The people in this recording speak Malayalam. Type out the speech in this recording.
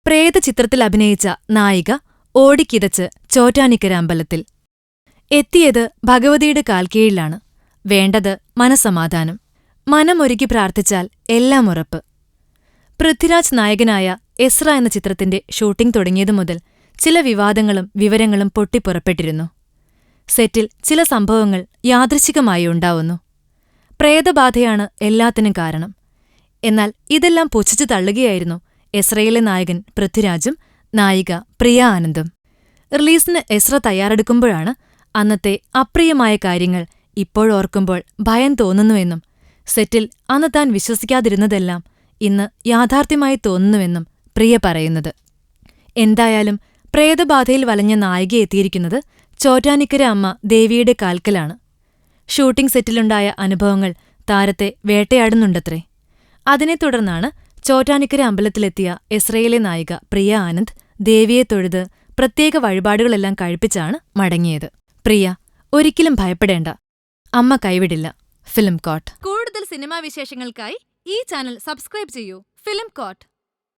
പ്രേതചിത്രത്തിൽ അഭിനയിച്ച നായിക ഓടിക്കിതച്ച് ചോറ്റാനിക്കര അമ്പലത്തിൽ. എത്തിയത് ഭഗവതിയുടെ കാൽക്കീഴിലാണ്. വേണ്ടത് മനസ്സമാധാനം. മനമൊരുക്കി പ്രാർത്ഥിച്ചാൽ എല്ലാം ഉറപ്പ്. പൃഥ്വിരാജ് നായകനായ എസ്ര എന്ന ചിത്രത്തിന്റെ ഷൂട്ടിംഗ് തുടങ്ങിയതു മുതൽ ചില വിവാദങ്ങളും വിവരങ്ങളും പൊട്ടിപ്പുറപ്പെട്ടിരുന്നു. സെറ്റിൽ ചില സംഭവങ്ങൾ യാദൃച്ഛികമായി ഉണ്ടാവുന്നു. പ്രേതബാധയാണ് എല്ലാത്തിനും കാരണം. എന്നാൽ ഇതെല്ലാം പുച്ഛിച്ചു തള്ളുകയായിരുന്നു എസ്രയിലെ നായകൻ പൃഥ്വിരാജും നായിക പ്രിയ ആനന്ദും. റിലീസിന് എസ്ര തയ്യാറെടുക്കുമ്പോഴാണ് അന്നത്തെ അപ്രിയമായ കാര്യങ്ങൾ ഇപ്പോഴോർക്കുമ്പോൾ ഭയം തോന്നുന്നുവെന്നും സെറ്റിൽ അന്ന് താൻ വിശ്വസിക്കാതിരുന്നതെല്ലാം ഇന്ന് യാഥാർത്ഥ്യമായി തോന്നുന്നുവെന്നും പ്രിയ പറയുന്നത്. എന്തായാലും പ്രേതബാധയിൽ വലഞ്ഞ നായിക എത്തിയിരിക്കുന്നത് ചോറ്റാനിക്കര അമ്മ ദേവിയുടെ കാൽക്കലാണ്. ഷൂട്ടിംഗ് സെറ്റിലുണ്ടായ അനുഭവങ്ങൾ താരത്തെ വേട്ടയാടുന്നുണ്ടത്രേ. അതിനെ തുടർന്നാണ് ചോറ്റാനിക്കര അമ്പലത്തിലെത്തിയ എസ്രയിലെ നായിക പ്രിയ ആനന്ദ് ദേവിയെ തൊഴുത് പ്രത്യേക വഴിപാടുകളെല്ലാം കഴിപ്പിച്ചാണ് മടങ്ങിയത്. പ്രിയ, ഒരിക്കലും ഭയപ്പെടേണ്ട, അമ്മ കൈവിടില്ല. ഫിലിം കോട്ട്. കൂടുതൽ സിനിമാ വിശേഷങ്ങൾക്കായി ഈ ചാനൽ സബ്സ്ക്രൈബ് ചെയ്യൂ. Film coat.